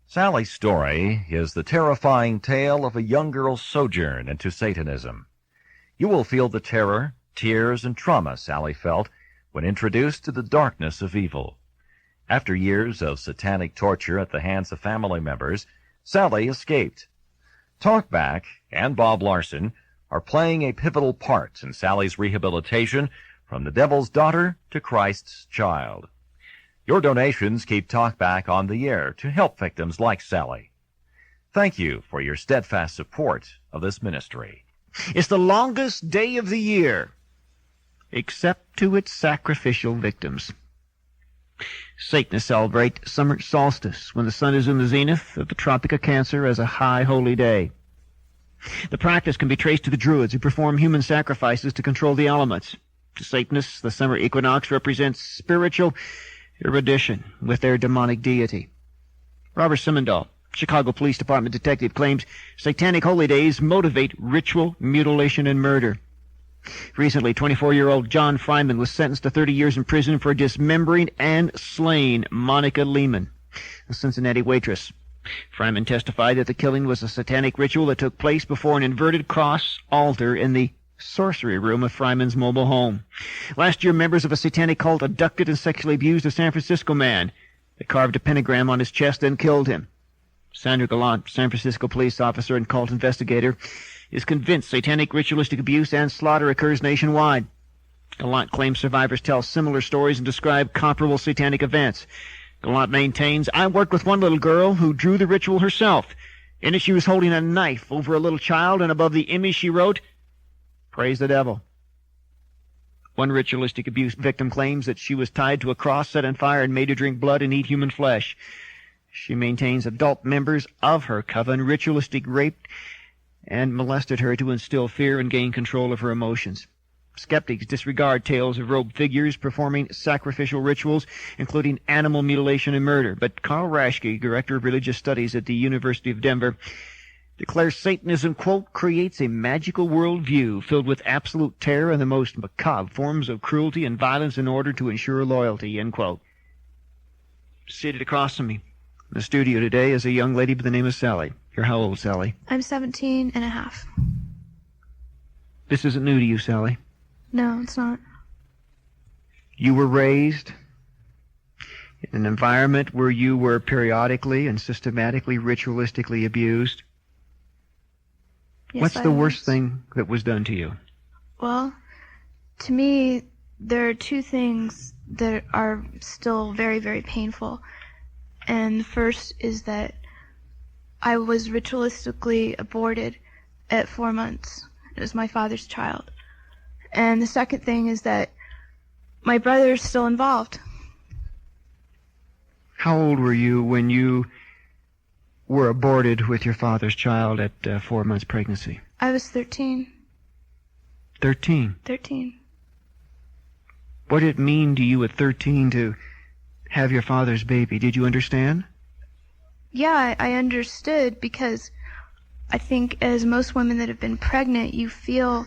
Sally's story is the terrifying tale of a young girl's sojourn into Satanism. You will feel the terror, tears, and trauma Sally felt when introduced to the darkness of evil. After years of satanic torture at the hands of family members, Sally escaped. Talkback and Bob Larson are playing a pivotal part in Sally's rehabilitation from the devil's daughter to Christ's child. Your donations keep Talkback on the air to help victims like Sally. Thank you for your steadfast support of this ministry. It's the longest day of the year, except to its sacrificial victims. Satanists celebrate summer solstice when the sun is in the zenith of the Tropic of Cancer as a high holy day. The practice can be traced to the Druids who perform human sacrifices to control the elements. To Satanists, the summer equinox represents spiritual erudition with their demonic deity. Robert Simendahl, Chicago Police Department detective, claims satanic holy days motivate ritual, mutilation, and murder. Recently, 24-year-old John Fryman was sentenced to 30 years in prison for dismembering and slaying Monica Lehman, a Cincinnati waitress. Fryman testified that the killing was a satanic ritual that took place before an inverted cross altar in the sorcery room of Fryman's mobile home. Last year, members of a satanic cult abducted and sexually abused a San Francisco man. They carved a pentagram on his chest and killed him. Sandra Gallant, San Francisco police officer and cult investigator, is convinced satanic ritualistic abuse and slaughter occurs nationwide. Gallant claims survivors tell similar stories and describe comparable satanic events. Gallant maintains, "I worked with one little girl who drew the ritual herself. In it she was holding a knife over a little child, and above the image she wrote, 'Praise the devil.'" One ritualistic abuse victim claims that she was tied to a cross, set on fire, and made to drink blood and eat human flesh. She maintains adult members of her coven ritualistic raped and molested her to instill fear and gain control of her emotions. Skeptics disregard tales of robed figures performing sacrificial rituals, including animal mutilation and murder. But Carl Raschke, director of religious studies at the University of Denver, declares Satanism, quote, "creates a magical worldview filled with absolute terror and the most macabre forms of cruelty and violence in order to ensure loyalty," end quote. Seated across from me in the studio today is a young lady by the name of Sally. You're how old, Sally? I'm 17 and a half. This isn't new to you, Sally. No, it's not. You were raised in an environment where you were periodically and systematically ritualistically abused. Yes, What's the worst thing that was done to you? Well, to me, there are two things that are still very, very painful. And the first is that I was ritualistically aborted at 4 months. It was my father's child. And the second thing is that my brother is still involved. How old were you when you were aborted with your father's child at 4 months pregnancy? I was 13. 13? 13. What did it mean to you at 13 to have your father's baby? Did you understand? Yeah, I understood, because I think as most women that have been pregnant, you feel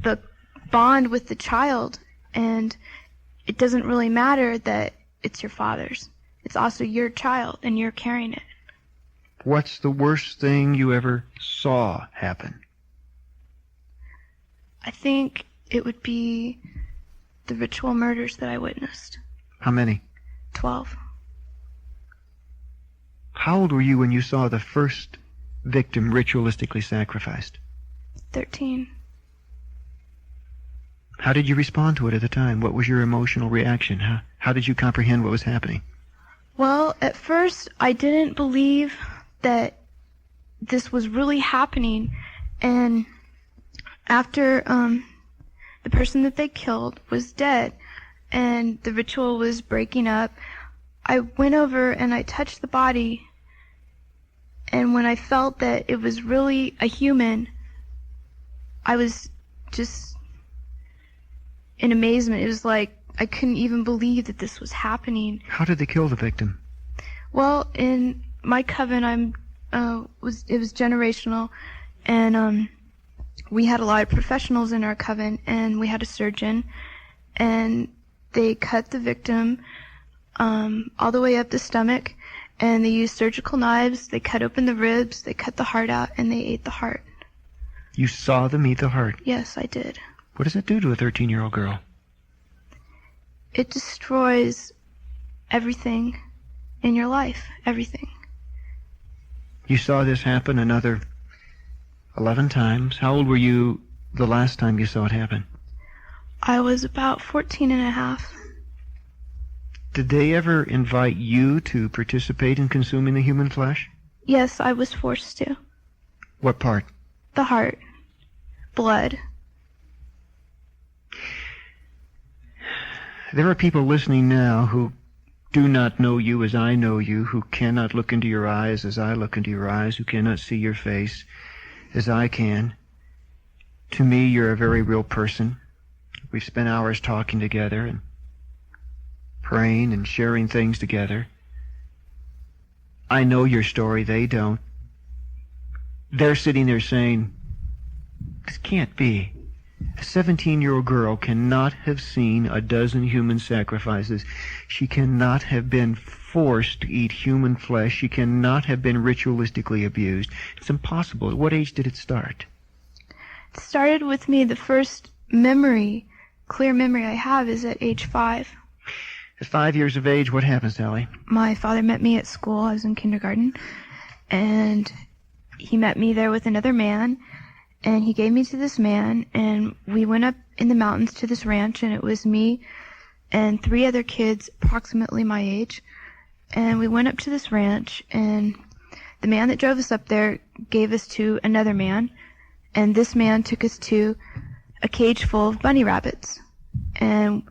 the bond with the child, and it doesn't really matter that it's your father's. It's also your child, and you're carrying it. What's the worst thing you ever saw happen? I think it would be the ritual murders that I witnessed. How many? 12. How old were you when you saw the first victim ritualistically sacrificed? 13. How did you respond to it at the time? What was your emotional reaction? How did you comprehend what was happening? Well, at first, I didn't believe that this was really happening. And after the person that they killed was dead and the ritual was breaking up, I went over and I touched the body. And when I felt that it was really a human, I was just in amazement. It was like I couldn't even believe that this was happening. How did they kill the victim? Well, in my coven, it was generational, and we had a lot of professionals in our coven, and we had a surgeon, and they cut the victim all the way up the stomach, and they used surgical knives. They cut open the ribs, they cut the heart out, and they ate the heart. You saw them eat the heart? Yes, I did. What does it do to a 13-year-old girl? It destroys everything in your life, everything. You saw this happen another 11 times. How old were you the last time you saw it happen? I was about 14 and a half. Did they ever invite you to participate in consuming the human flesh? Yes, I was forced to. What part? The heart. Blood. There are people listening now who do not know you as I know you, who cannot look into your eyes as I look into your eyes, who cannot see your face as I can. To me, you're a very real person. We've spent hours talking together and praying and sharing things together. I know your story, they don't. They're sitting there saying, this can't be. A 17-year-old girl cannot have seen a dozen human sacrifices. She cannot have been forced to eat human flesh. She cannot have been ritualistically abused. It's impossible. At what age did it start? It started with me. The first memory, clear memory I have is at age 5. At 5 years of age, what happens, Sally? My father met me at school. I was in kindergarten. And he met me there with another man. And he gave me to this man, and we went up in the mountains to this ranch, and it was me and 3 other kids approximately my age. And we went up to this ranch, and the man that drove us up there gave us to another man, and this man took us to a cage full of bunny rabbits. And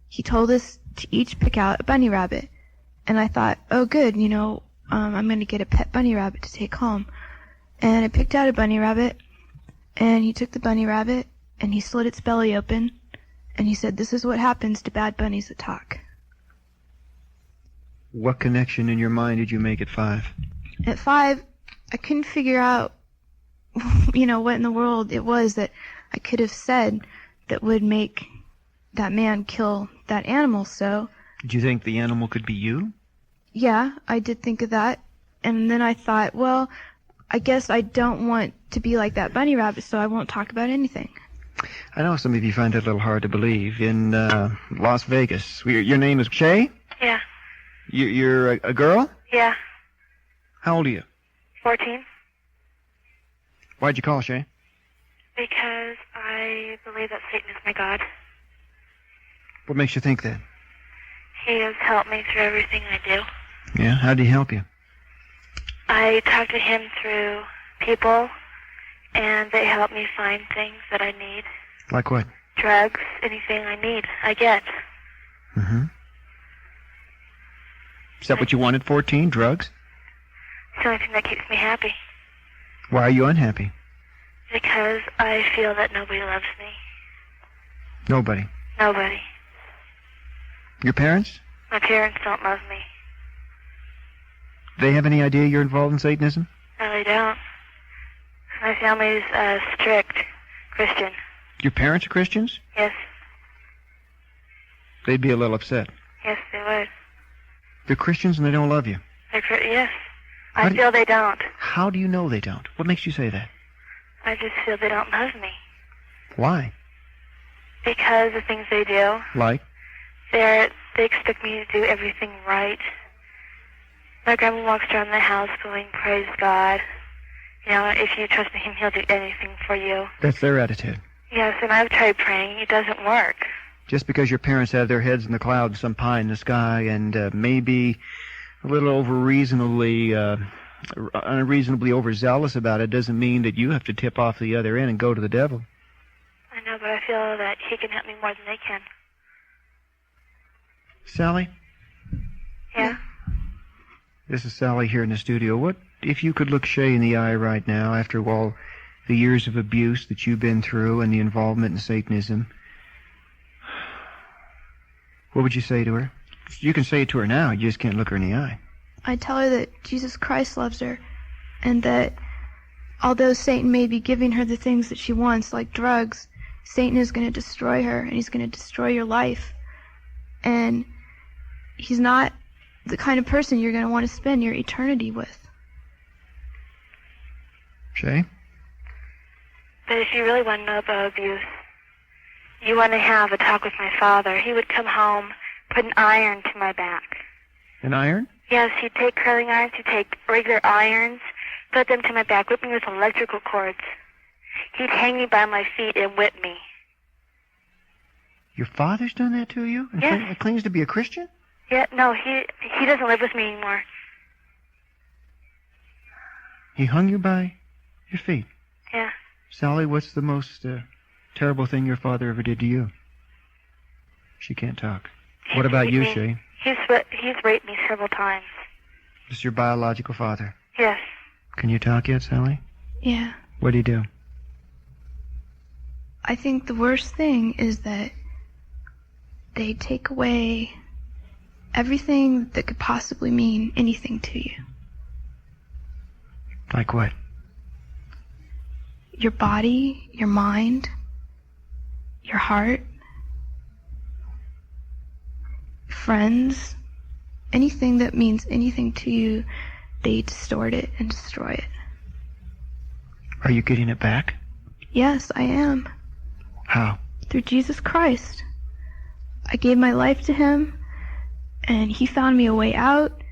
he told us to each pick out a bunny rabbit. And I thought, oh good, I'm going to get a pet bunny rabbit to take home. And I picked out a bunny rabbit. And he took the bunny rabbit, and he slit its belly open, and he said, this is what happens to bad bunnies that talk. What connection in your mind did you make at 5? At 5, I couldn't figure out, what in the world it was that I could have said that would make that man kill that animal, so... Did you think the animal could be you? Yeah, I did think of that. And then I thought, well, I guess I don't want to be like that bunny rabbit, so I won't talk about anything. I know some of you find it a little hard to believe. In Las Vegas, your name is Shay? Yeah. You're a girl? Yeah. How old are you? 14. Why'd you call, Shay? Because I believe that Satan is my God. What makes you think that? He has helped me through everything I do. Yeah? How'd he help you? I talk to him through people, and they help me find things that I need. Like what? Drugs, anything I need, I get. Mm-hmm. Is that what you want at 14, drugs? It's the only thing that keeps me happy. Why are you unhappy? Because I feel that nobody loves me. Nobody. Nobody. Your parents? My parents don't love me. They have any idea you're involved in Satanism? No, they don't. My family's strict Christian. Your parents are Christians? Yes. They'd be a little upset. Yes, they would. They're Christians and they don't love you. Yes. I feel they don't. How do you know they don't? What makes you say that? I just feel they don't love me. Why? Because the things they do. Like? They expect me to do everything right. My grandma walks around the house going, praise God. If you trust in him, he'll do anything for you. That's their attitude. Yes, and I've tried praying. It doesn't work. Just because your parents have their heads in the clouds, some pie in the sky, and maybe a little unreasonably overzealous about it, doesn't mean that you have to tip off the other end and go to the devil. I know, but I feel that he can help me more than they can. Sally? Yeah? This is Sally here in the studio. What if you could look Shay in the eye right now after all the years of abuse that you've been through and the involvement in Satanism? What would you say to her? You can say it to her now. You just can't look her in the eye. I tell her that Jesus Christ loves her, and that although Satan may be giving her the things that she wants, like drugs, Satan is going to destroy her, and he's going to destroy your life. And he's not the kind of person you're going to want to spend your eternity with. Shay? But if you really want to know about abuse, you want to have a talk with my father. He would come home, put an iron to my back. An iron? Yes, he'd take curling irons, he'd take regular irons, put them to my back, whip me with electrical cords. He'd hang me by my feet and whip me. Your father's done that to you? And Yes. claims to be a Christian? Yeah, no, he doesn't live with me anymore. He hung you by your feet? Yeah. Sally, what's the most terrible thing your father ever did to you? She can't talk. What about you, Shay? He's raped me several times. This is your biological father. Yes. Can you talk yet, Sally? Yeah. What do you do? I think the worst thing is that they take away everything that could possibly mean anything to you. Like what? Your body, your mind, your heart, friends, anything that means anything to you, they distort it and destroy it. Are you getting it back? Yes, I am. How? Through Jesus Christ. I gave my life to him, and he found me a way out,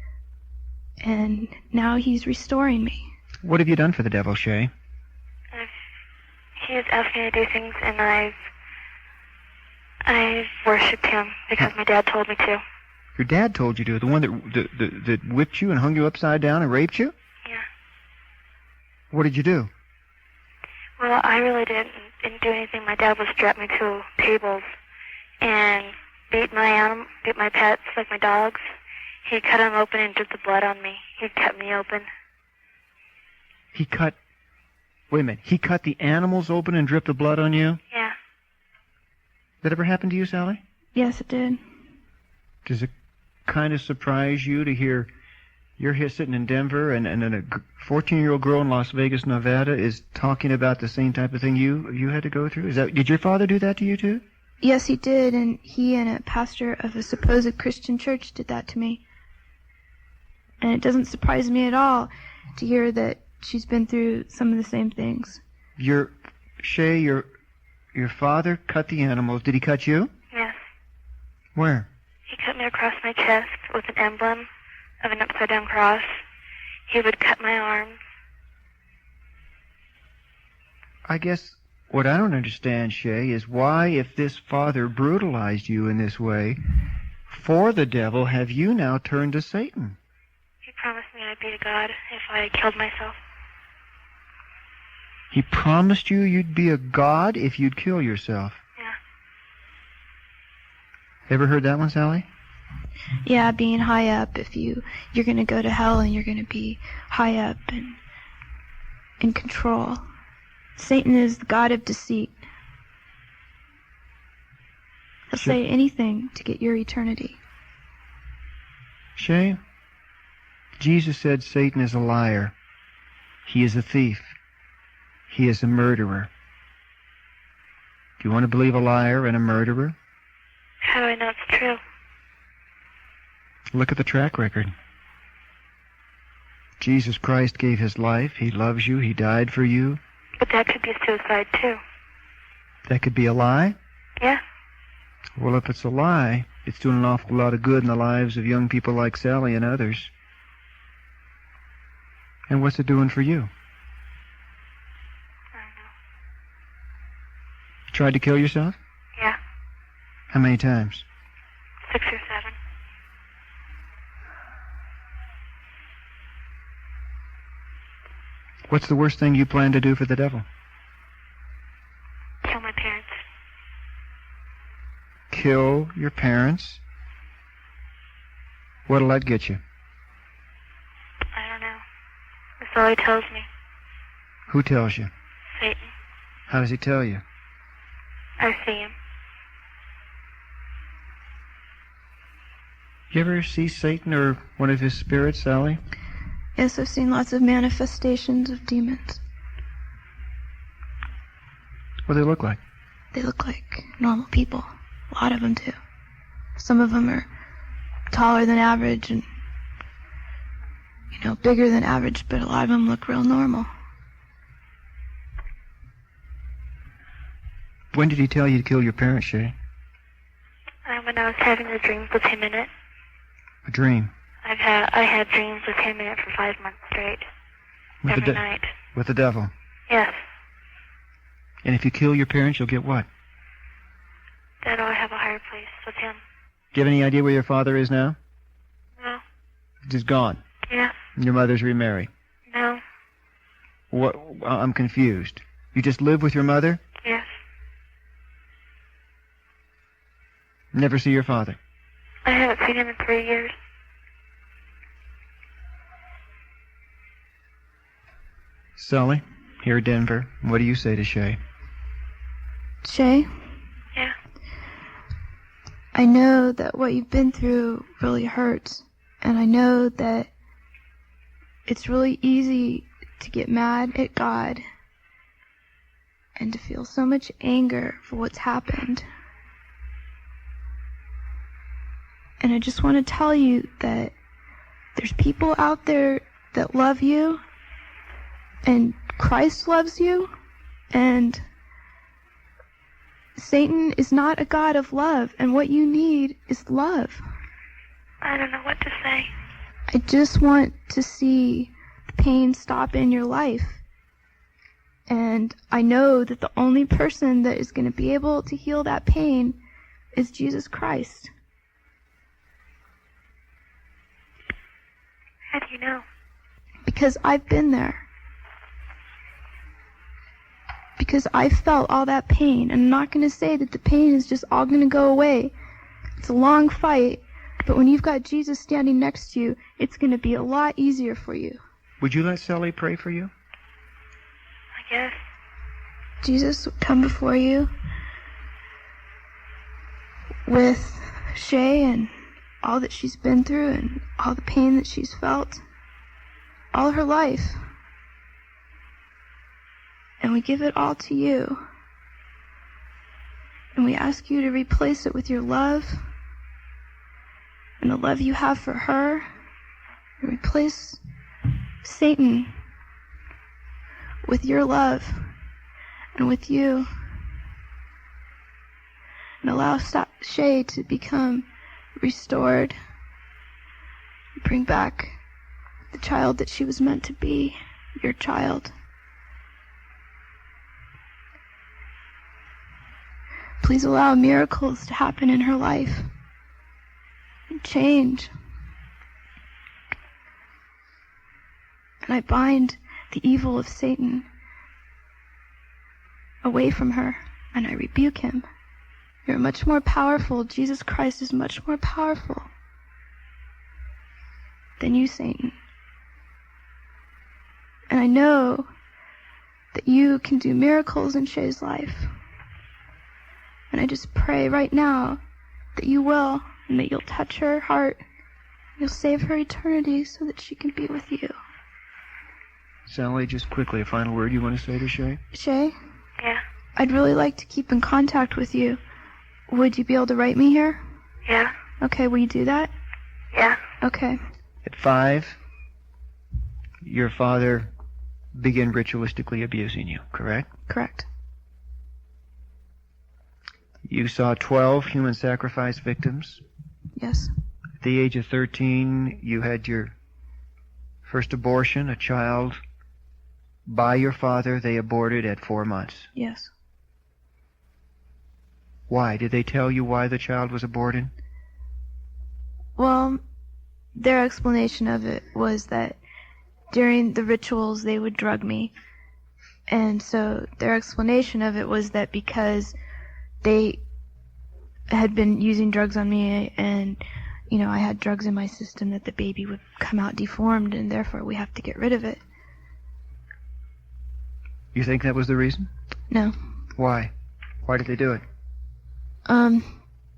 and now he's restoring me. What have you done for the devil, Shay? He's asked me to do things, and I've worshipped him because my dad told me to. Your dad told you to, the one that whipped you and hung you upside down and raped you? Yeah. What did you do? Well, I really didn't do anything. My dad would strap me to tables and beat my pets, like my dogs. He'd cut them open and drip the blood on me. He'd cut me open. Wait a minute, he cut the animals open and dripped the blood on you? Yeah. That ever happened to you, Sally? Yes, it did. Does it kind of surprise you to hear you're here sitting in Denver and a 14-year-old girl in Las Vegas, Nevada is talking about the same type of thing you had to go through? Did your father do that to you too? Yes, he did, and he and a pastor of a supposed Christian church did that to me. And it doesn't surprise me at all to hear that she's been through some of the same things. Your father cut the animals. Did he cut you? Yes. Where? He cut me across my chest with an emblem of an upside-down cross. He would cut my arms. I guess what I don't understand, Shay, is why, if this father brutalized you in this way, for the devil, have you now turned to Satan? He promised me I'd be to God if I killed myself. He promised you'd be a god if you'd kill yourself. Yeah. Ever heard that one, Sally? Yeah, being high up, if you're going to go to hell and you're going to be high up and in control. Satan is the god of deceit. He'll say anything to get your eternity. Shay, Jesus said Satan is a liar. He is a thief. He is a murderer. Do you want to believe a liar and a murderer? How do I know it's true? Look at the track record. Jesus Christ gave his life. He loves you. He died for you. But that could be suicide, too. That could be a lie? Yeah. Well, if it's a lie, it's doing an awful lot of good in the lives of young people like Sally and others. And what's it doing for you? I don't know. You tried to kill yourself? Yeah. How many times? 6 or 7. What's the worst thing you plan to do for the devil? Kill my parents. Kill your parents? What'll that get you? I don't know. That's all he tells me. Who tells you? Satan. How does he tell you? I see him. You ever see Satan or one of his spirits, Sally? Yes, I've seen lots of manifestations of demons. What do they look like? They look like normal people. A lot of them do. Some of them are taller than average and bigger than average, but a lot of them look real normal. When did he tell you to kill your parents, Shay? When I was having the dreams with him in it. A dream? I had dreams with him in it for 5 months straight. Every night. With the devil? Yes. And if you kill your parents, you'll get what? That I'll have a higher place with him. Do you have any idea where your father is now? No. He's gone? Yeah. And your mother's remarried? No. What? I'm confused. You just live with your mother? Yes. Never see your father? I haven't seen him in 3 years. Sully, here in Denver, what do you say to Shay? Shay? Yeah. I know that what you've been through really hurts, and I know that it's really easy to get mad at God and to feel so much anger for what's happened. And I just want to tell you that there's people out there that love you, and Christ loves you, and Satan is not a God of love, and what you need is love. I don't know what to say. I just want to see the pain stop in your life. And I know that the only person that is going to be able to heal that pain is Jesus Christ. How do you know? Because I've been there. Because I felt all that pain. And I'm not going to say that the pain is just all going to go away. It's a long fight. But when you've got Jesus standing next to you, it's going to be a lot easier for you. Would you let Sally pray for you? I guess. Jesus would come before you with Shay and all that she's been through and all the pain that she's felt all her life. And we give it all to you. And we ask you to replace it with your love and the love you have for her. And replace Satan with your love and with you. And allow Shay to become restored. Bring back the child that she was meant to be, your child. Please allow miracles to happen in her life and change. And I bind the evil of Satan away from her, and I rebuke him. You're much more powerful. Jesus Christ is much more powerful than you, Satan. And I know that you can do miracles in Shay's life. And I just pray right now that you will, and that you'll touch her heart. You'll save her eternity so that she can be with you. Sally, just quickly, a final word you want to say to Shay? Shay? Yeah. I'd really like to keep in contact with you. Would you be able to write me here? Yeah. Okay, will you do that? Yeah. Okay. At 5, your father began ritualistically abusing you, correct? Correct. You saw 12 human sacrifice victims. Yes. At the age of 13, you had your first abortion, a child by your father. They aborted at 4 months. Yes. Why? Did they tell you why the child was aborted? Well, their explanation of it was that during the rituals they would drug me. And so their explanation of it was that because they had been using drugs on me and, I had drugs in my system, that the baby would come out deformed and therefore we have to get rid of it. You think that was the reason? No. Why? Why did they do it?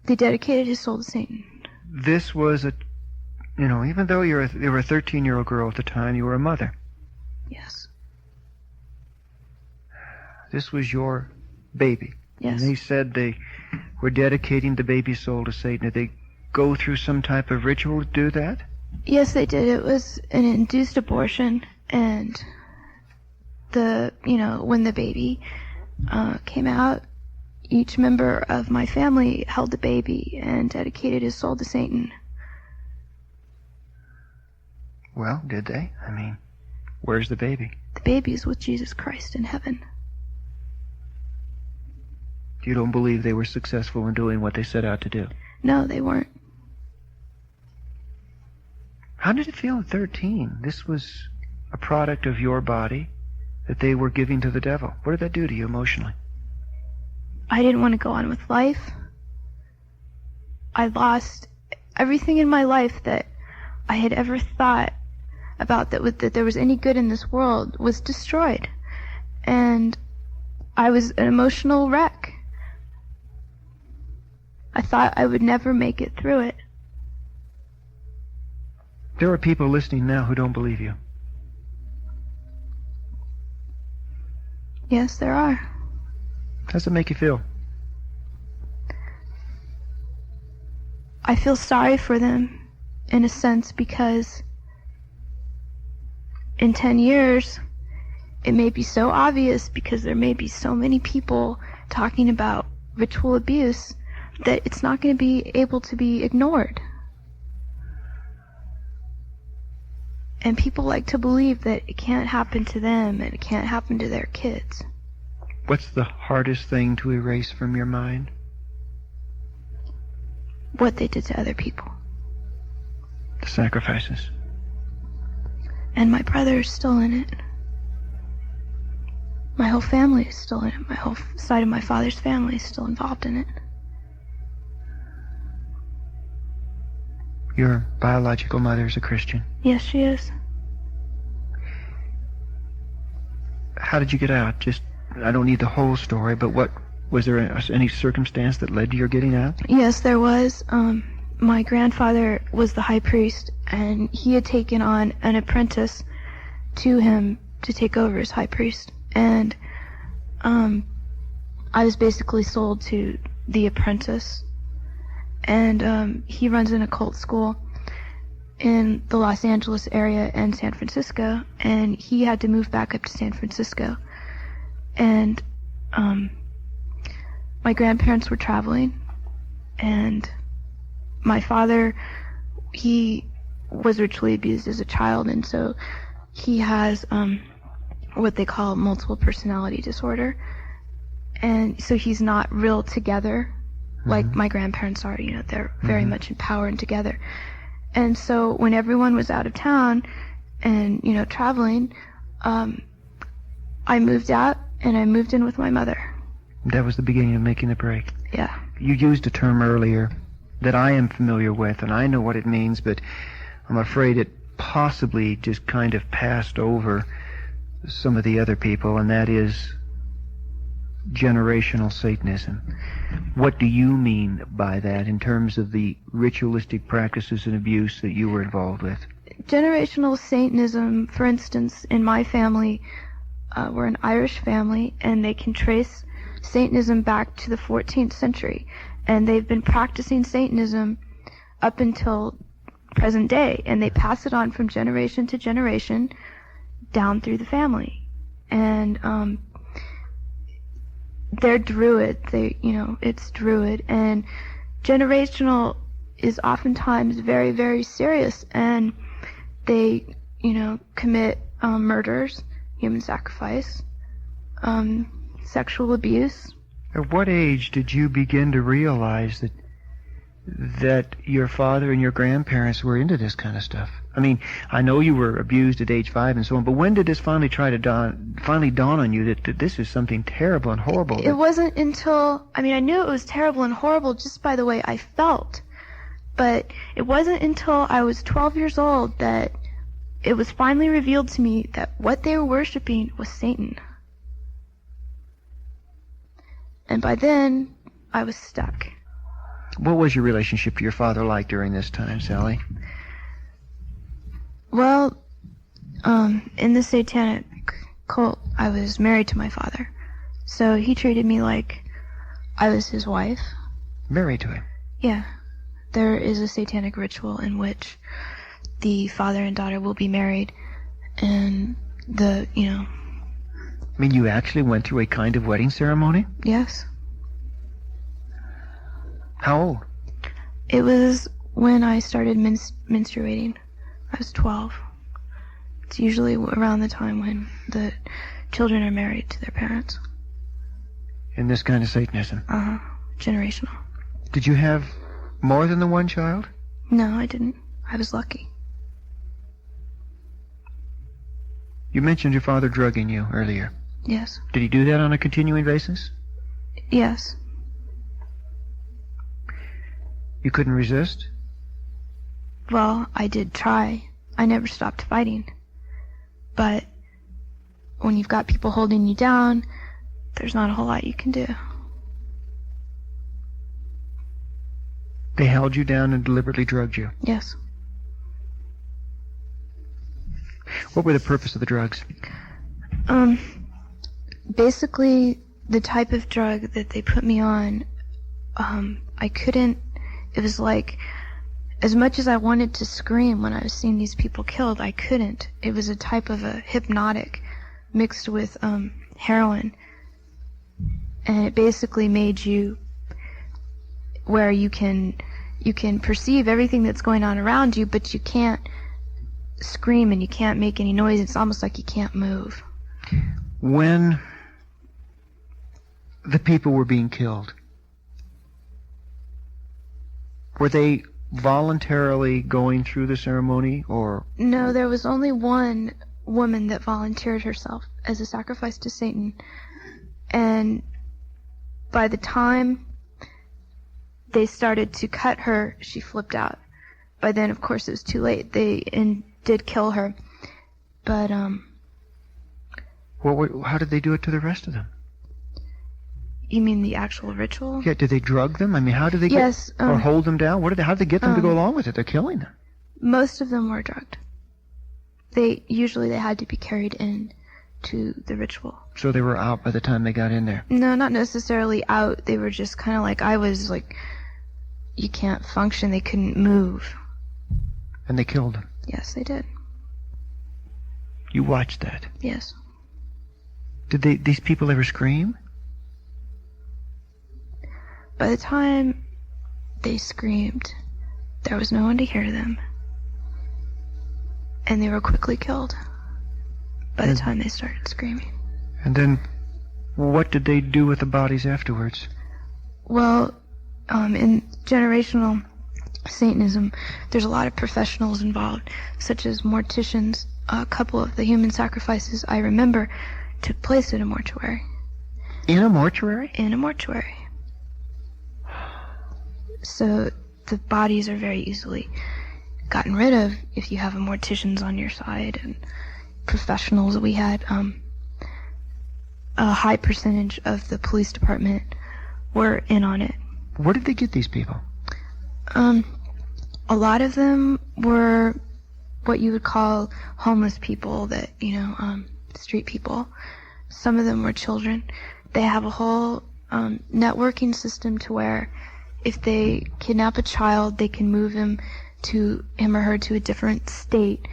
They dedicated his soul to Satan. This was even though you were a 13-year-old girl at the time, you were a mother. Yes. This was your baby. Yes. And they said they were dedicating the baby's soul to Satan. Did they go through some type of ritual to do that? Yes, they did. It was an induced abortion, and when the baby came out, each member of my family held the baby and dedicated his soul to Satan. Well, did they? I mean, where's the baby? The baby is with Jesus Christ in heaven. You don't believe they were successful in doing what they set out to do? No, they weren't. How did it feel at 13? This was a product of your body that they were giving to the devil. What did that do to you emotionally? I didn't want to go on with life. I lost everything in my life that I had ever thought about that there was any good in this world was destroyed. And I was an emotional wreck. I thought I would never make it through it. There are people listening now who don't believe you. Yes, there are. How does it make you feel? I feel sorry for them, in a sense, because in 10 years, it may be so obvious, because there may be so many people talking about ritual abuse, that it's not going to be able to be ignored. And people like to believe that it can't happen to them and it can't happen to their kids. What's the hardest thing to erase from your mind? What they did to other people. The sacrifices. And my brother is still in it. My whole family is still in it. My whole side of my father's family is still involved in it. Your biological mother is a Christian. Yes, she is. How did you get out? I don't need the whole story, but was there any circumstance that led to your getting out? Yes, there was. My grandfather was the high priest, and he had taken on an apprentice to him to take over as high priest. And I was basically sold to the apprentice. And he runs an occult school in the Los Angeles area and San Francisco, and he had to move back up to San Francisco. And my grandparents were traveling, and my father, he was ritually abused as a child, and so he has what they call multiple personality disorder, and so he's not real together like my grandparents are. They're very much in power and together. And so when everyone was out of town and traveling, I moved out and I moved in with my mother. That was the beginning of making the break. Yeah. You used a term earlier that I am familiar with, and I know what it means, but I'm afraid it possibly just kind of passed over some of the other people, and that is generational Satanism. What do you mean by that in terms of the ritualistic practices and abuse that you were involved with? Generational Satanism, for instance, in my family, we're an Irish family, and they can trace Satanism back to the 14th century. And they've been practicing Satanism up until present day, and they pass it on from generation to generation down through the family. And they're Druid. It's Druid, and generational is oftentimes very, very serious, and they, commit murders, human sacrifice, sexual abuse. At what age did you begin to realize that your father and your grandparents were into this kind of stuff? I mean, I know you were abused at age 5 and so on, but when did this finally dawn on you that this is something terrible and horrible? It wasn't until, I knew it was terrible and horrible just by the way I felt, but it wasn't until I was 12 years old that it was finally revealed to me that what they were worshiping was Satan. And by then, I was stuck. What was your relationship to your father like during this time, Sally? Well, in the satanic cult, I was married to my father. So he treated me like I was his wife. Married to him? Yeah. There is a satanic ritual in which the father and daughter will be married, and I mean, you actually went through a kind of wedding ceremony? Yes. How old? It was when I started menstruating. I was 12. It's usually around the time when the children are married to their parents. In this kind of Satanism? Generational. Did you have more than the one child? No, I didn't. I was lucky. You mentioned your father drugging you earlier. Yes. Did he do that on a continuing basis? Yes. You couldn't resist? Well, I did try. I never stopped fighting. But when you've got people holding you down, there's not a whole lot you can do. They held you down and deliberately drugged you? Yes. What were the purpose of the drugs? Basically, the type of drug that they put me on, I couldn't, it was like, as much as I wanted to scream when I was seeing these people killed, I couldn't. It was a type of a hypnotic mixed with heroin. And it basically made you where you can perceive everything that's going on around you, but you can't scream and you can't make any noise. It's almost like you can't move. When the people were being killed, were they voluntarily going through the ceremony, or? No, there was only one woman that volunteered herself as a sacrifice to Satan. And by the time they started to cut her, she flipped out. By then, of course, it was too late. They did kill her. But, how did they do it to the rest of them? You mean the actual ritual? Yeah, did they drug them? I mean, how did they yes, or hold them down? How did they get them to go along with it? They're killing them. Most of them were drugged. They had to be carried in to the ritual. So they were out by the time they got in there? No, not necessarily out. They were just kind of like, I was like, you can't function. They couldn't move. And they killed them? Yes, they did. You watched that? Yes. Did these people ever scream? By the time they screamed, there was no one to hear them. And they were quickly killed by the time they started screaming. And then what did they do with the bodies afterwards? Well, in generational Satanism, there's a lot of professionals involved, such as morticians. A couple of the human sacrifices I remember took place in a mortuary. In a mortuary? In a mortuary. So the bodies are very easily gotten rid of if you have a morticians on your side and professionals. We had a high percentage of the police department were in on it. Where did they get these people? A lot of them were what you would call homeless people, that, street people. Some of them were children. They have a whole networking system to where if they kidnap a child, they can move him or her to a different state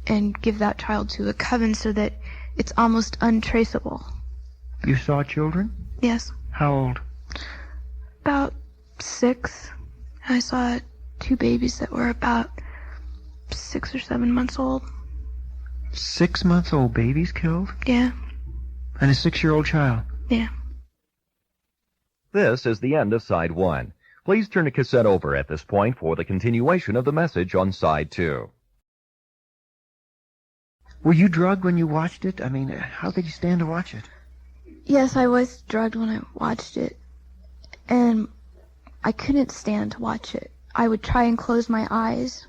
and give that child to a coven so that it's almost untraceable. You saw children? Yes. How old? About 6. I saw 2 babies that were about 6 or 7 months old. 6-month-old babies killed? Yeah. And a 6-year-old child? Yeah. This is the end of Side 1. Please turn the cassette over at this point for the continuation of the message on Side 2. Were you drugged when you watched it? I mean, how could you stand to watch it? Yes, I was drugged when I watched it. And I couldn't stand to watch it. I would try and close my eyes.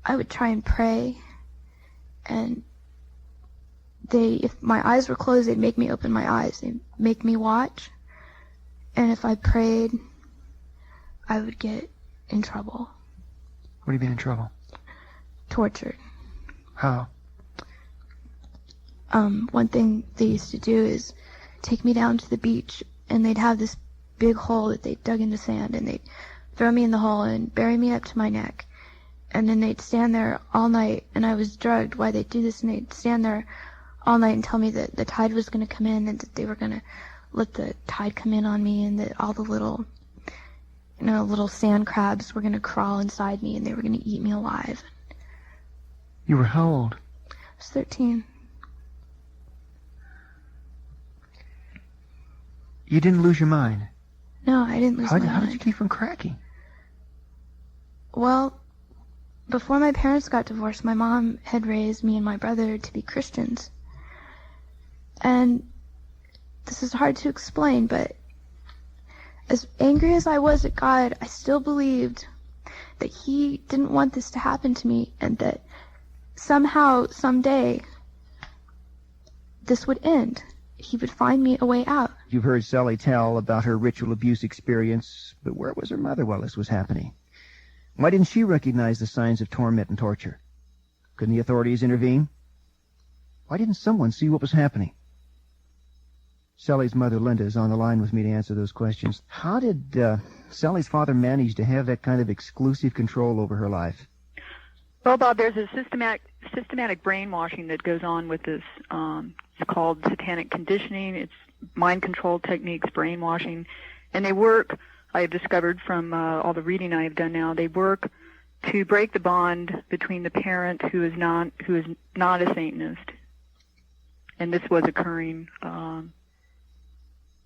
I would try and pray. And if my eyes were closed, they'd make me open my eyes. They'd make me watch. And if I prayed, I would get in trouble. What do you mean in trouble? Tortured. How? One thing they used to do is take me down to the beach, and they'd have this big hole that they dug in the sand, and they'd throw me in the hole and bury me up to my neck. and then they'd stand there all night, and I was drugged while they'd do this, and they'd stand there all night and tell me that the tide was going to come in, and that they were going to let the tide come in on me, and that all the little sand crabs were going to crawl inside me, and they were going to eat me alive. You were how old? I was 13. You didn't lose your mind? No, I didn't lose my mind. How did you keep from cracking? Well, before my parents got divorced, my mom had raised me and my brother to be Christians. And this is hard to explain, but as angry as I was at God, I still believed that He didn't want this to happen to me, and that somehow, someday, this would end. He would find me a way out. You've heard Sally tell about her ritual abuse experience, but where was her mother while this was happening? Why didn't she recognize the signs of torment and torture? Couldn't the authorities intervene? Why didn't someone see what was happening? Sally's mother, Linda, is on the line with me to answer those questions. How did Sally's father manage to have that kind of exclusive control over her life? Well, Bob, there's a systematic brainwashing that goes on with this. It's called satanic conditioning. It's mind control techniques, brainwashing, and they work. I have discovered from all the reading I have done now, they work to break the bond between the parent who is not a Satanist, and this was occurring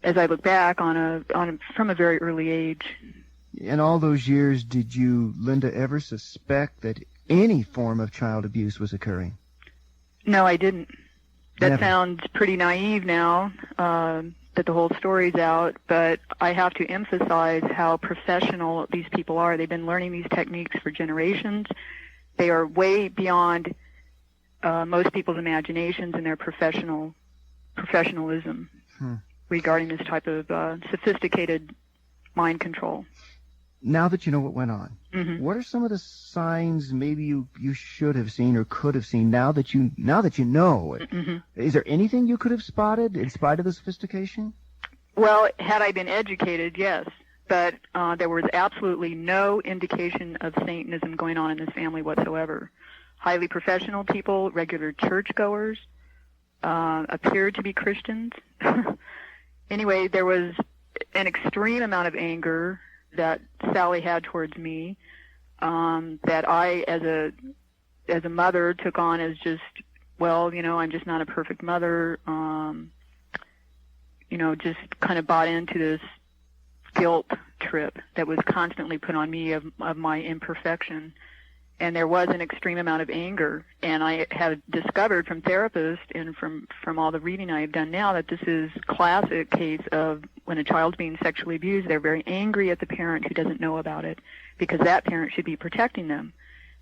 as I look back from a very early age. In all those years, did you, Linda, ever suspect that any form of child abuse was occurring? No, I didn't. That Never. sounds pretty naive now, that the whole story's out, but I have to emphasize how professional these people are. They've been learning these techniques for generations. They are way beyond most people's imaginations in their professionalism regarding this type of sophisticated mind control. Now that you know what went on, what are some of the signs maybe you should have seen or could have seen now that you know it? Is there anything you could have spotted in spite of the sophistication? Well, had I been educated, yes. But there was absolutely no indication of Satanism going on in this family whatsoever. Highly professional people, regular churchgoers, appeared to be Christians. Anyway, there was an extreme amount of anger that Sally had towards me, that I, as a mother, took on as just, well, I'm just not a perfect mother, just kind of bought into this guilt trip that was constantly put on me of my imperfection. And there was an extreme amount of anger, and I have discovered from therapists and from all the reading I have done now that this is a classic case of when a child's being sexually abused, they're very angry at the parent who doesn't know about it, because that parent should be protecting them.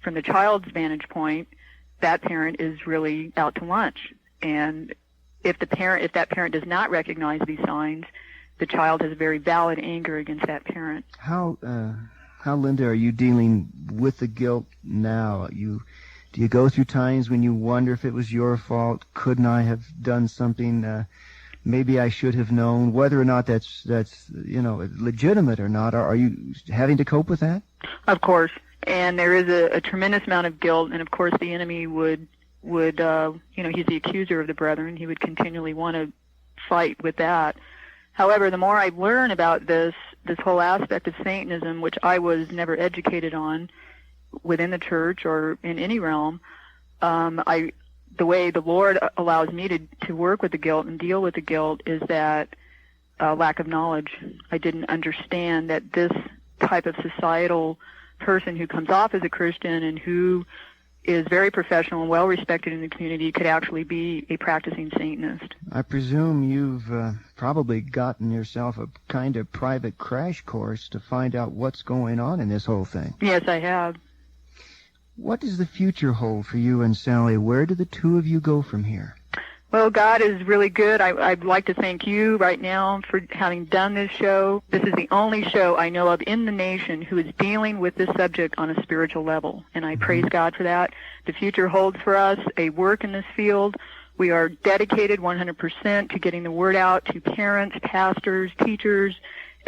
From the child's vantage point, that parent is really out to lunch. And if that parent does not recognize these signs, the child has very valid anger against that parent. How, Linda, are you dealing with the guilt now? Do you go through times when you wonder if it was your fault? Couldn't I have done something? Maybe I should have known. Whether or not that's legitimate or not, are you having to cope with that? Of course, and there is a tremendous amount of guilt, and of course the enemy would he's the accuser of the brethren. He would continually want to fight with that. However, the more I learn about this whole aspect of Satanism, which I was never educated on within the church or in any realm, the way the Lord allows me to work with the guilt and deal with the guilt is that lack of knowledge. I didn't understand that this type of societal person who comes off as a Christian and who is very professional and well respected in the community could actually be a practicing Satanist. I presume you've probably gotten yourself a kind of private crash course to find out what's going on in this whole thing. Yes, I have. What does the future hold for you and Sally? Where do the two of you go from here? Well, God is really good. I'd like to thank you right now for having done this show. This is the only show I know of in the nation who is dealing with this subject on a spiritual level, and I praise God for that. The future holds for us a work in this field. We are dedicated 100% to getting the word out to parents, pastors, teachers,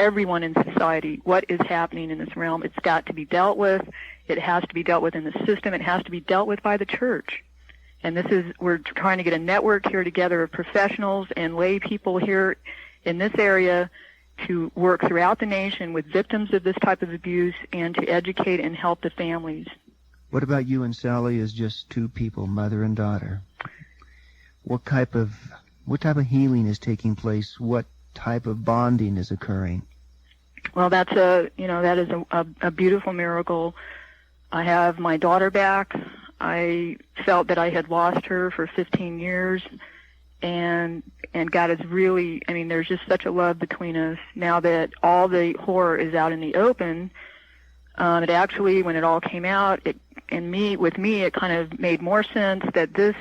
everyone in society, what is happening in this realm. It's got to be dealt with. It has to be dealt with in the system. It has to be dealt with by the church. And we're trying to get a network here together of professionals and lay people here in this area to work throughout the nation with victims of this type of abuse and to educate and help the families. What about you and Sally as just two people, mother and daughter? What type of healing is taking place? What type of bonding is occurring? Well, that is a beautiful miracle. I have my daughter back. I felt that I had lost her for 15 years, and God is really, there's just such a love between us. Now that all the horror is out in the open, it actually, when it all came out, with me, it kind of made more sense that this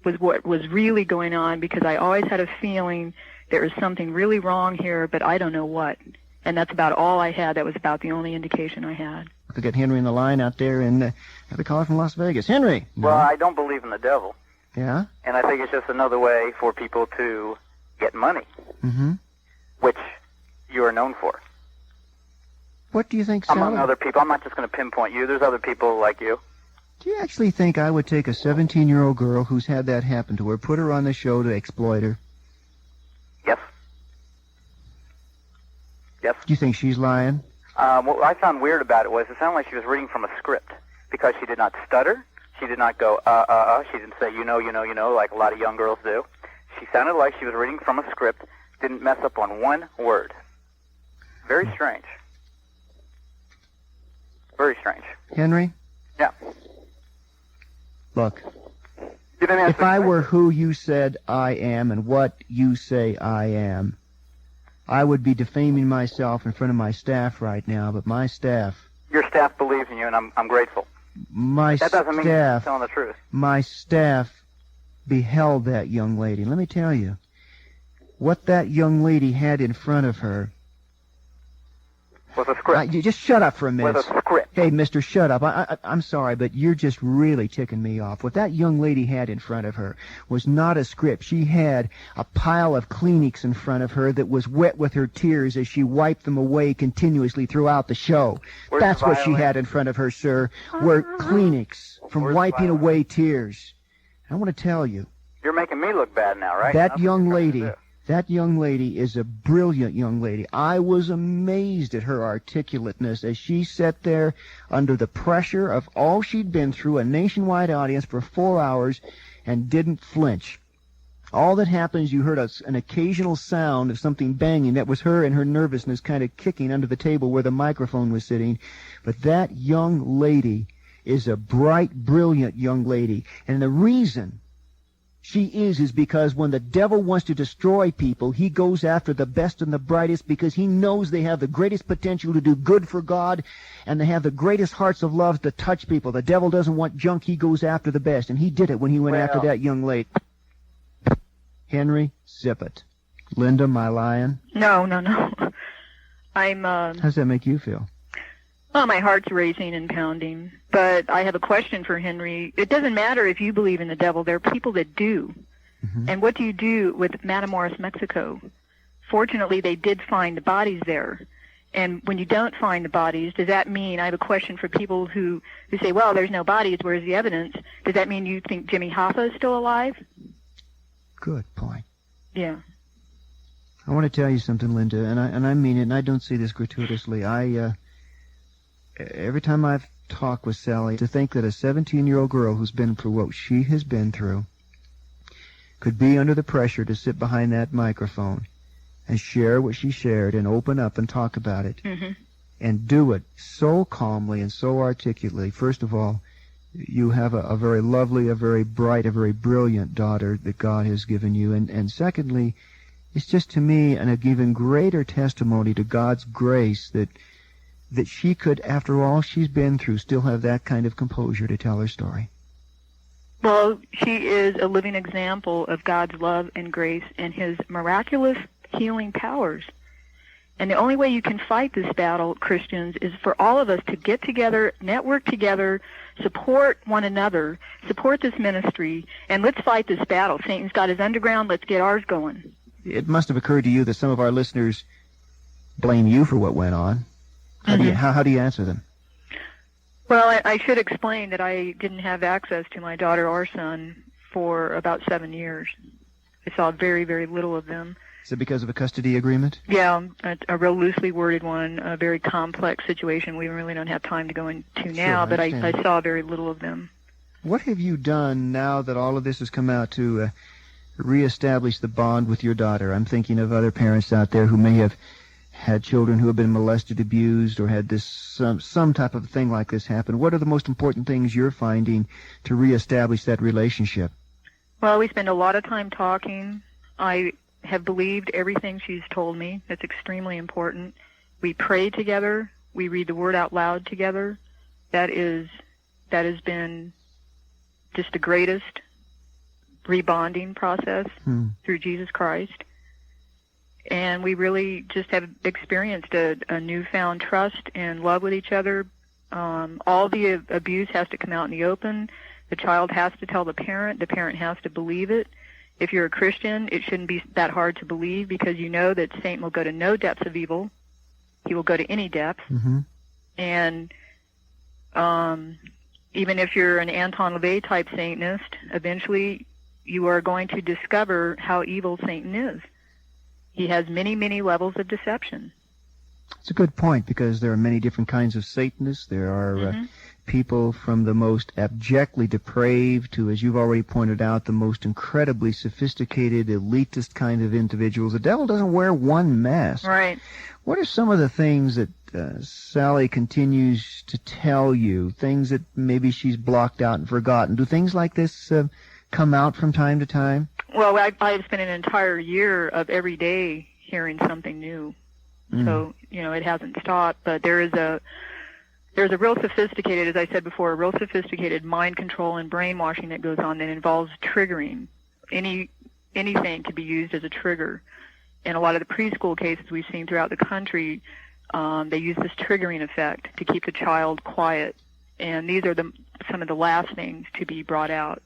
was what was really going on, because I always had a feeling there is something really wrong here, but I don't know what. And that's about all I had. That was about the only indication I had. We got Henry in the line out there, and have a caller from Las Vegas. Henry. Well, I don't believe in the devil. Yeah? And I think it's just another way for people to get money, which you are known for. What do you think, Sally? Among other people. I'm not just going to pinpoint you. There's other people like you. Do you actually think I would take a 17-year-old girl who's had that happen to her, put her on the show to exploit her? Yes. Yes. Do you think she's lying? What I found weird about it was it sounded like she was reading from a script, because she did not stutter. She did not go, She didn't say, you know, like a lot of young girls do. She sounded like she was reading from a script, didn't mess up on one word. Very strange. Very strange. Henry? Yeah. Look, You didn't answer if I the were question. who you said I am and what you say I am, I would be defaming myself in front of my staff right now, but my staff... Your staff believes in you, and I'm grateful. That doesn't mean you're telling the truth. My staff beheld that young lady. Let me tell you, what that young lady had in front of her... With a script. You just shut up for a minute. With a script. Hey, mister, shut up. I'm sorry, but you're just really ticking me off. What that young lady had in front of her was not a script. She had a pile of Kleenex in front of her that was wet with her tears as she wiped them away continuously throughout the show. Where's That's the what she violin? had in front of her, sir, were Kleenex from Where's the wiping violin? away tears. I want to tell you, You're making me look bad now, right? that That's young what you're lady... trying to do. That young lady is a brilliant young lady. I was amazed at her articulateness as she sat there under the pressure of all she'd been through, a nationwide audience for 4 hours, and didn't flinch. All that happens, you heard an occasional sound of something banging. That was her and her nervousness kind of kicking under the table where the microphone was sitting. But that young lady is a bright, brilliant young lady. And the reason she is because when the devil wants to destroy people, he goes after the best and the brightest, because he knows they have the greatest potential to do good for God, and they have the greatest hearts of love to touch people. The devil doesn't want junk. He goes after the best, and he did it when he went after that young lady. Henry, zip it. Linda, am I lying? No. I'm, How does that make you feel? well, my heart's racing and pounding. But I have a question for Henry. It doesn't matter if you believe in the devil. There are people that do. And what do you do with Matamoros, Mexico? Fortunately, they did find the bodies there. And when you don't find the bodies, does that mean, I have a question for people who say, well, there's no bodies, where's the evidence? Does that mean you think Jimmy Hoffa is still alive? Good point. Yeah. I want to tell you something, Linda, and I mean it, and I don't say this gratuitously. Every time I've talked with Sally, to think that a 17-year-old girl who's been through what she has been through could be under the pressure to sit behind that microphone and share what she shared and open up and talk about it and do it so calmly and so articulately. First of all, you have a very lovely, a very bright, a very brilliant daughter that God has given you. And secondly, it's just to me an even greater testimony to God's grace that she could, after all she's been through, still have that kind of composure to tell her story. Well, she is a living example of God's love and grace and his miraculous healing powers. And the only way you can fight this battle, Christians, is for all of us to get together, network together, support one another, support this ministry, and let's fight this battle. Satan's got his underground. Let's get ours going. It must have occurred to you that some of our listeners blame you for what went on. How do you answer them? Well, I should explain that I didn't have access to my daughter or son for about 7 years. I saw very, very little of them. Is it because of a custody agreement? Yeah, a real loosely worded one, a very complex situation we really don't have time to go into now, Sure, but I saw very little of them. What have you done now that all of this has come out to reestablish the bond with your daughter? I'm thinking of other parents out there who may have had children who have been molested, abused, or had this some type of thing like this happen. What are the most important things you're finding to reestablish that relationship? Well, we spend a lot of time talking. I have believed everything she's told me. That's extremely important. We pray together. We read the Word out loud together. That has been just the greatest rebonding process through Jesus Christ. And we really just have experienced a newfound trust and love with each other. All the abuse has to come out in the open. The child has to tell the parent. The parent has to believe it. If you're a Christian, it shouldn't be that hard to believe, because you know that Satan will go to no depths of evil. He will go to any depth. Mm-hmm. And even if you're an Anton LaVey type Satanist, eventually you are going to discover how evil Satan is. He has many, many levels of deception. It's a good point, because there are many different kinds of Satanists. There are people from the most abjectly depraved to, as you've already pointed out, the most incredibly sophisticated, elitist kind of individuals. The devil doesn't wear one mask. Right. What are some of the things that Sally continues to tell you, things that maybe she's blocked out and forgotten? Do things like this come out from time to time? Well, I've spent an entire year of every day hearing something new. So, it hasn't stopped. But there's a real sophisticated, as I said before, a real sophisticated mind control and brainwashing that goes on that involves triggering. Anything can be used as a trigger. And a lot of the preschool cases we've seen throughout the country, they use this triggering effect to keep the child quiet. And these are some of the last things to be brought out,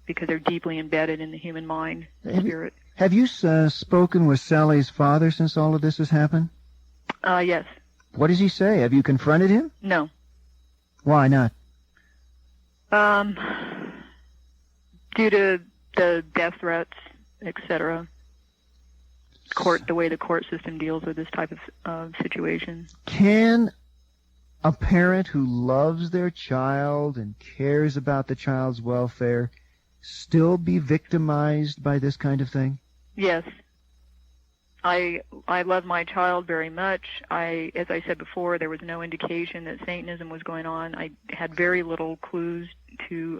because they're deeply embedded in the human mind and spirit. Have you spoken with Sally's father since all of this has happened? Yes. What does he say? Have you confronted him? No. Why not? Due to the death threats, etc. The way the court system deals with this type of situation. Can a parent who loves their child and cares about the child's welfare still be victimized by this kind of thing? Yes. I love my child very much. As I said before, there was no indication that Satanism was going on. I had very little clues to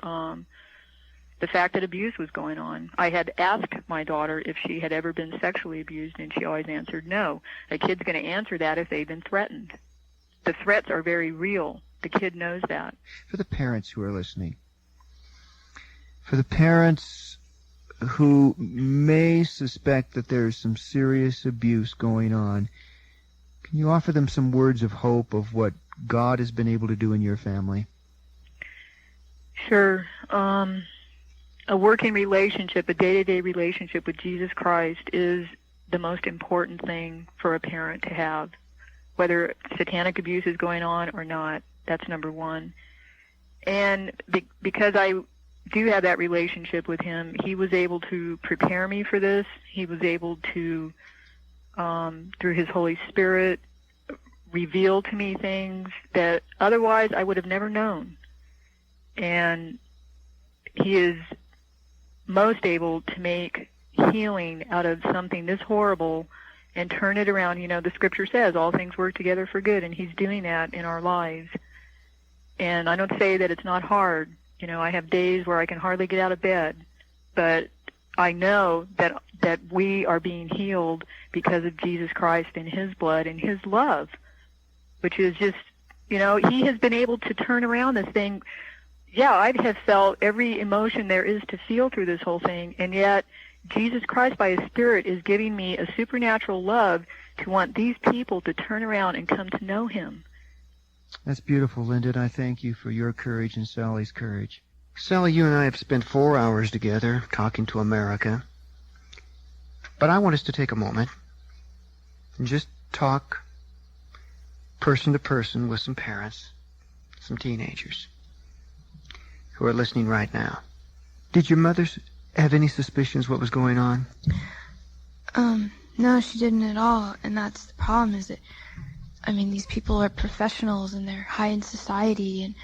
the fact that abuse was going on. I had asked my daughter if she had ever been sexually abused, and she always answered no. A kid's going to answer that if they've been threatened. The threats are very real. The kid knows that. For the parents who are listening, for the parents who may suspect that there's some serious abuse going on, can you offer them some words of hope of what God has been able to do in your family? Sure. A working relationship, a day-to-day relationship with Jesus Christ is the most important thing for a parent to have. Whether satanic abuse is going on or not, that's number one. And because I do have that relationship with him, he was able to prepare me for this. He was able to, through his Holy Spirit, reveal to me things that otherwise I would have never known. And he is most able to make healing out of something this horrible and turn it around. The scripture says all things work together for good, and he's doing that in our lives. And I don't say that it's not hard. I have days where I can hardly get out of bed, but I know that we are being healed because of Jesus Christ and his blood and his love, which is just, he has been able to turn around this thing. Yeah, I have felt every emotion there is to feel through this whole thing, and yet Jesus Christ by his Spirit is giving me a supernatural love to want these people to turn around and come to know him. That's beautiful, Linda, and I thank you for your courage and Sally's courage. Sally, you and I have spent 4 hours together talking to America, but I want us to take a moment and just talk person to person with some parents, some teenagers who are listening right now. Did your mother have any suspicions what was going on? No, she didn't at all. And that's the problem, is that, I mean, these people are professionals and they're high in society, and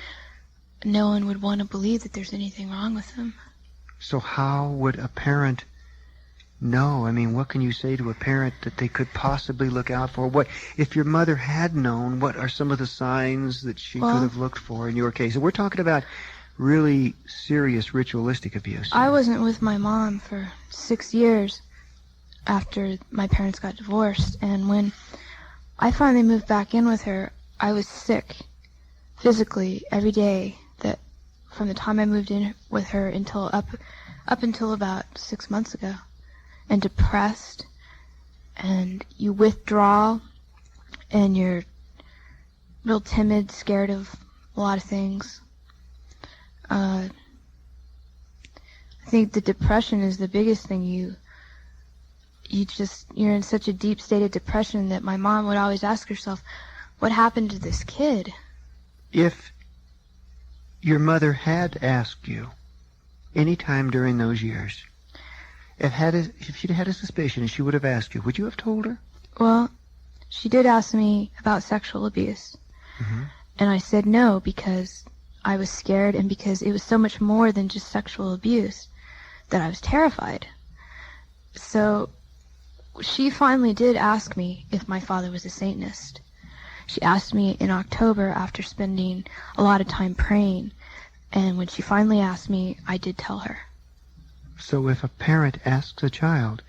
no one would want to believe that there's anything wrong with them. So how would a parent know? I mean, what can you say to a parent that they could possibly look out for? What if your mother had known? What are some of the signs that she could have looked for in your case? And we're talking about really serious ritualistic abuse. I wasn't with my mom for 6 years after my parents got divorced, and when I finally moved back in with her, I was sick physically every day, that from the time I moved in with her until up until about 6 months ago, and depressed, and you withdraw, and you're real timid, scared of a lot of things. I think the depression is the biggest thing. You're in such a deep state of depression that my mom would always ask herself, what happened to this kid? If your mother had asked you any time during those years, if she'd had a suspicion and she would have asked you, would you have told her? Well, she did ask me about sexual abuse. Mm-hmm. And I said no, because I was scared, and because it was so much more than just sexual abuse, that I was terrified. So she finally did ask me if my father was a Satanist. She asked me in October after spending a lot of time praying. And when she finally asked me, I did tell her. So if a parent asks a child,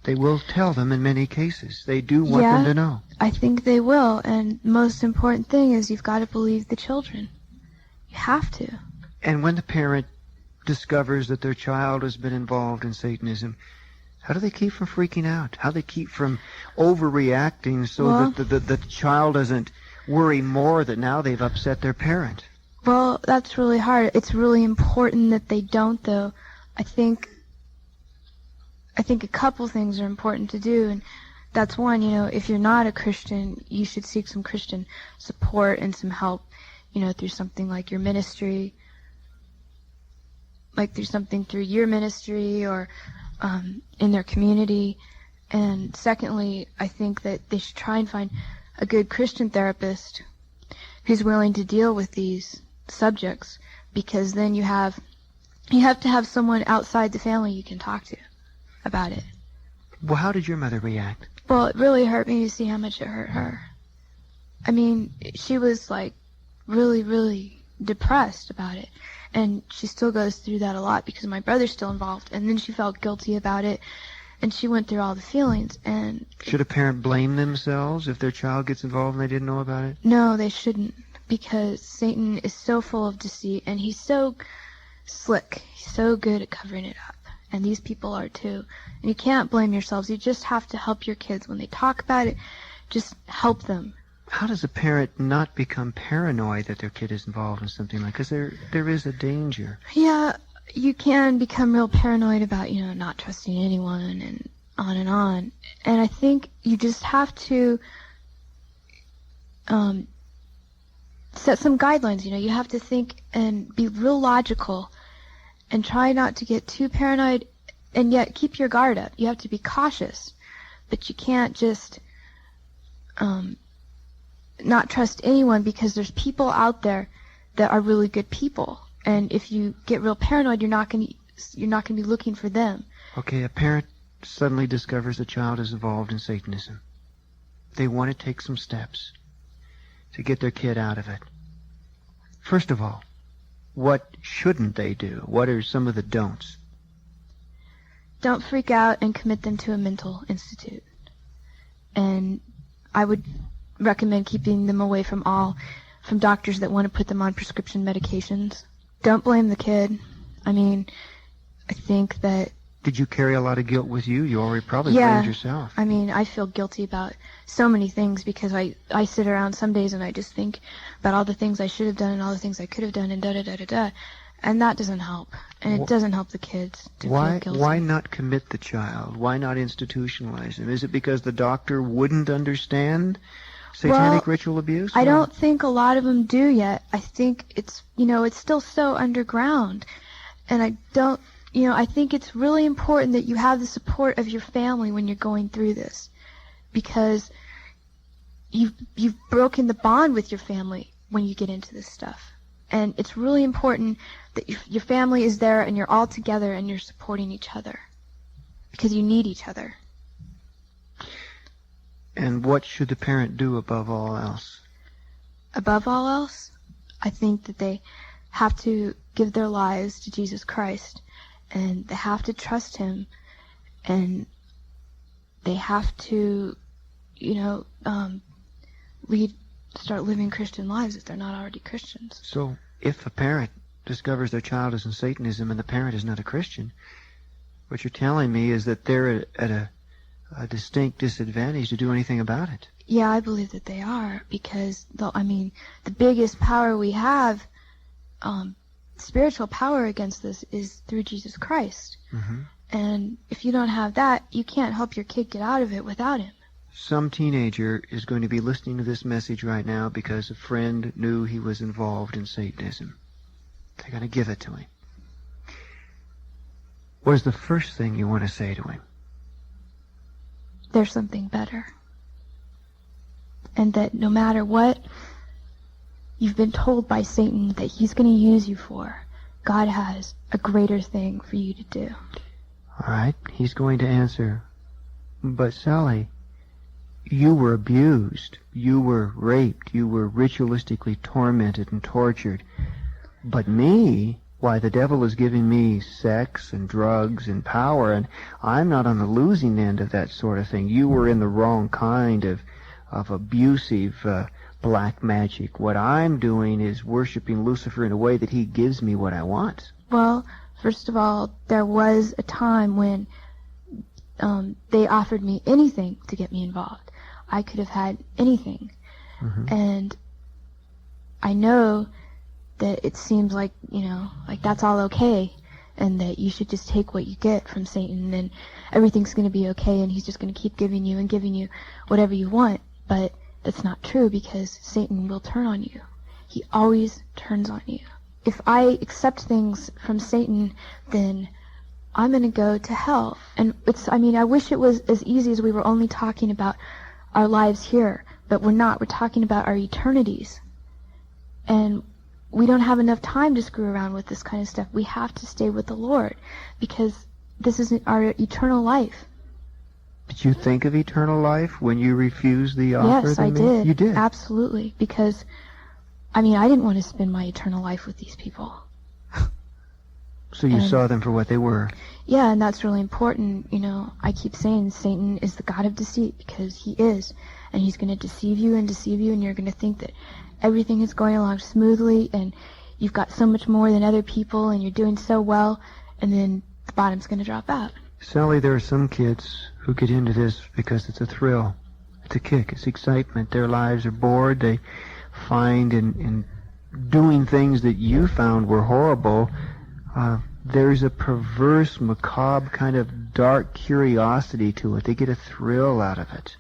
they will tell them in many cases. They do want them to know. I think they will. And the most important thing is you've got to believe the children. You have to. And when the parent discovers that their child has been involved in Satanism, how do they keep from freaking out? How do they keep from overreacting so that the child doesn't worry more that now they've upset their parent? Well, that's really hard. It's really important that they don't, though. I think a couple things are important to do, and that's one, if you're not a Christian, you should seek some Christian support and some help, through something like your ministry, through your ministry or in their community. And secondly, I think that they should try and find a good Christian therapist who's willing to deal with these subjects, because then you have to have someone outside the family you can talk to about it. Well, how did your mother react? Well, it really hurt me to see how much it hurt her. I mean, she was really, really depressed about it. And she still goes through that a lot because my brother's still involved. And then she felt guilty about it, and she went through all the feelings. And should a parent blame themselves if their child gets involved and they didn't know about it? No, they shouldn't, because Satan is so full of deceit, and he's so slick. He's so good at covering it up. And these people are too. And you can't blame yourselves. You just have to help your kids. When they talk about it, just help them. How does a parent not become paranoid that their kid is involved in something like this? There is a danger. Yeah, you can become real paranoid about, not trusting anyone and on and on. And I think you just have to set some guidelines. You have to think and be real logical and try not to get too paranoid, and yet keep your guard up. You have to be cautious, but you can't just not trust anyone, because there's people out there that are really good people, and if you get real paranoid, you're not going to be looking for them. Okay, a parent suddenly discovers a child is involved in Satanism. They want to take some steps to get their kid out of it. First of all, what shouldn't they do? What are some of the don'ts? Don't freak out and commit them to a mental institute. And I would recommend keeping them away from doctors that want to put them on prescription medications. Don't blame the kid. I mean, I think that... Did you carry a lot of guilt with you? You already probably blamed yourself. I mean, I feel guilty about so many things, because I sit around some days and I just think about all the things I should have done and all the things I could have done and da-da-da-da-da. And that doesn't help. And it doesn't help the kids to feel guilty. Why not commit the child? Why not institutionalize him? Is it because the doctor wouldn't understand? satanic ritual abuse? I don't think a lot of them do yet. I think it's still so underground. And I don't, I think it's really important that you have the support of your family when you're going through this, because you've broken the bond with your family when you get into this stuff. And it's really important that your family is there and you're all together and you're supporting each other, because you need each other. And what should the parent do above all else? Above all else, I think that they have to give their lives to Jesus Christ, and they have to trust Him, and they have to, start living Christian lives if they're not already Christians. So if a parent discovers their child is in Satanism and the parent is not a Christian, what you're telling me is that they're at a distinct disadvantage to do anything about it. Yeah, I believe that they are, because the biggest power we have, spiritual power against this, is through Jesus Christ. Mm-hmm. And if you don't have that, you can't help your kid get out of it without Him. Some teenager is going to be listening to this message right now because a friend knew he was involved in Satanism. They're going to give it to him. What is the first thing you want to say to him? There's something better. And that no matter what you've been told by Satan that he's going to use you for, God has a greater thing for you to do. All right, he's going to answer. But Sally, you were abused, you were raped, you were ritualistically tormented and tortured. But me, why, the devil is giving me sex and drugs and power, and I'm not on the losing end of that sort of thing. You were in the wrong kind of abusive black magic. What I'm doing is worshiping Lucifer in a way that he gives me what I want. Well, first of all, there was a time when they offered me anything to get me involved. I could have had anything. Mm-hmm. And I know that it seems like, like that's all okay, and that you should just take what you get from Satan and everything's going to be okay, and he's just going to keep giving you whatever you want. But that's not true, because Satan will turn on you. He always turns on you. If I accept things from Satan, then I'm going to go to hell. And I wish it was as easy as we were only talking about our lives here, but we're not. We're talking about our eternities. And we don't have enough time to screw around with this kind of stuff. We have to stay with the Lord, because this is our eternal life. Did you think of eternal life when you refused the offer? Yes, I did. You did? Absolutely. Because, I didn't want to spend my eternal life with these people. So you saw them for what they were. Yeah, and that's really important. I keep saying Satan is the god of deceit, because he is. And he's going to deceive you, and you're going to think that everything is going along smoothly, and you've got so much more than other people, and you're doing so well, and then the bottom's going to drop out. Sally, there are some kids who get into this because it's a thrill. It's a kick. It's excitement. Their lives are bored. They find in doing things that you found were horrible, there's a perverse, macabre kind of dark curiosity to it. They get a thrill out of it.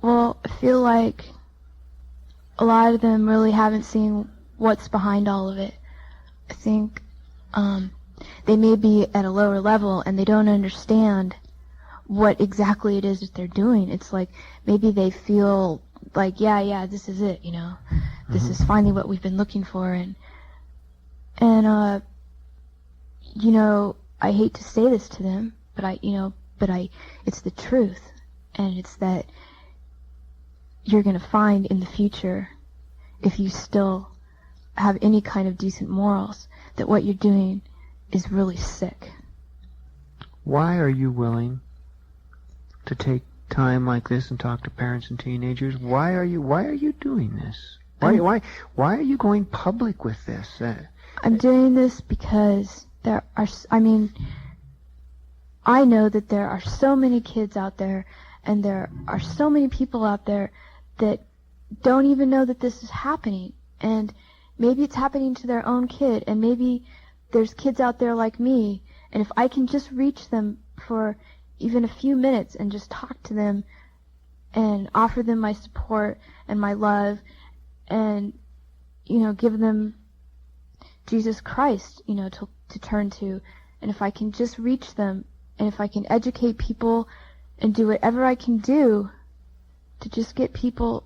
Well, I feel like a lot of them really haven't seen what's behind all of it. I think they may be at a lower level and they don't understand what exactly it is that they're doing. It's like maybe they feel like, yeah, this is it, This is finally what we've been looking for. And I hate to say this to them, but it's the truth. And it's that you're going to find in the future, if you still have any kind of decent morals, that what you're doing is really sick. Why are you willing to take time like this and talk to parents and teenagers? Why are you doing this? Why are you going public with this? I'm doing this because I know that there are so many kids out there, and there are so many people out there that don't even know that this is happening. And maybe it's happening to their own kid, and maybe there's kids out there like me, and if I can just reach them for even a few minutes and just talk to them and offer them my support and my love, and, you know, give them Jesus Christ, you know, to turn to. And if I can just reach them, and if I can educate people and do whatever I can do to just get people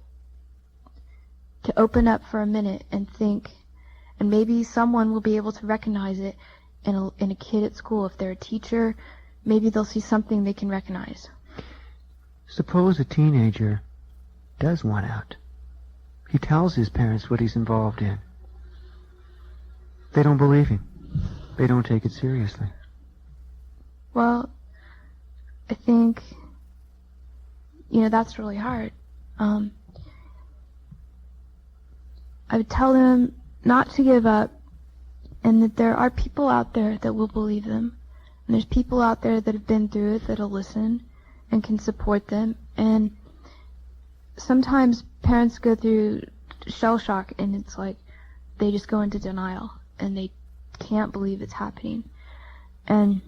to open up for a minute and think, and maybe someone will be able to recognize it in a kid at school. If they're a teacher, maybe they'll see something they can recognize. Suppose a teenager does want out. He tells his parents what he's involved in. They don't believe him. They don't take it seriously. Well, I think, you know, that's really hard. I would tell them not to give up, and that there are people out there that will believe them. And there's people out there that have been through it that'll listen and can support them. And sometimes parents go through shell shock, and it's like they just go into denial and they can't believe it's happening. And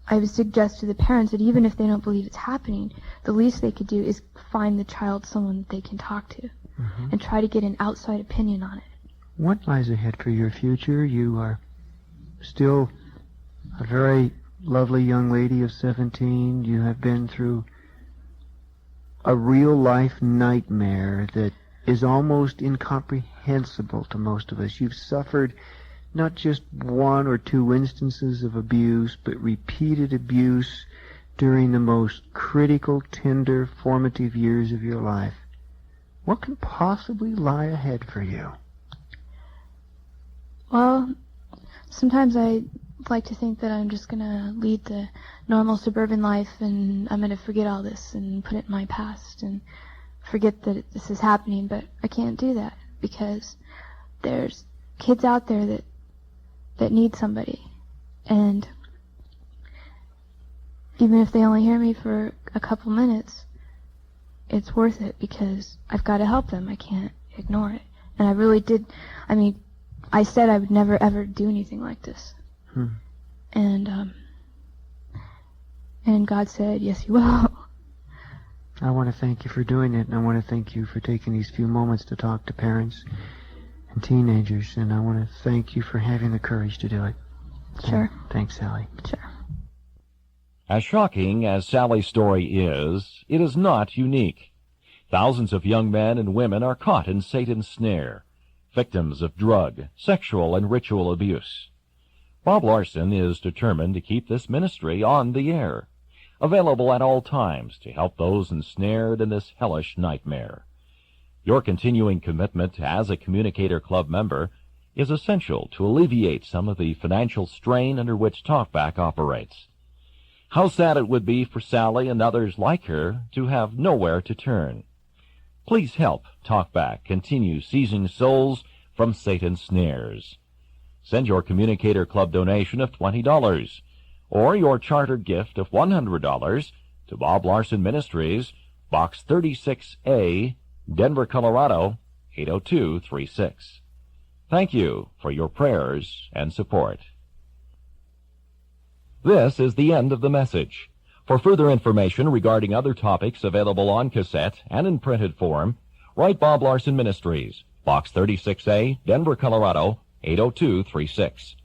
I would suggest to the parents that even if they don't believe it's happening, the least they could do is find the child someone that they can talk to, and try to get an outside opinion on it. What lies ahead for your future? You are still a very lovely young lady of 17. You have been through a real-life nightmare that is almost incomprehensible to most of us. You've suffered not just one or two instances of abuse, but repeated abuse during the most critical, tender, formative years of your life. What can possibly lie ahead for you? Well, sometimes I like to think that I'm just going to lead the normal suburban life, and I'm going to forget all this and put it in my past and forget that this is happening, but I can't do that because there's kids out there that need somebody, and even if they only hear me for a couple minutes, it's worth it because I've got to help them. I can't ignore it. And I really did. I mean, I said I would never ever do anything like this. And God said, yes, you will. I want to thank you for doing it, and I want to thank you for taking these few moments to talk to parents and teenagers, and I want to thank you for having the courage to do it. Sure. And thanks, Sally. Sure. As shocking as Sally's story is, it is not unique. Thousands of young men and women are caught in Satan's snare, victims of drug, sexual, and ritual abuse. Bob Larson is determined to keep this ministry on the air, available at all times to help those ensnared in this hellish nightmare. Your continuing commitment as a Communicator Club member is essential to alleviate some of the financial strain under which Talkback operates. How sad it would be for Sally and others like her to have nowhere to turn. Please help Talkback continue seizing souls from Satan's snares. Send your Communicator Club donation of $20 or your charter gift of $100 to Bob Larson Ministries, Box 36A, Denver, Colorado, 80236. Thank you for your prayers and support. This is the end of the message. For further information regarding other topics available on cassette and in printed form, write Bob Larson Ministries, Box 36A, Denver, Colorado, 80236.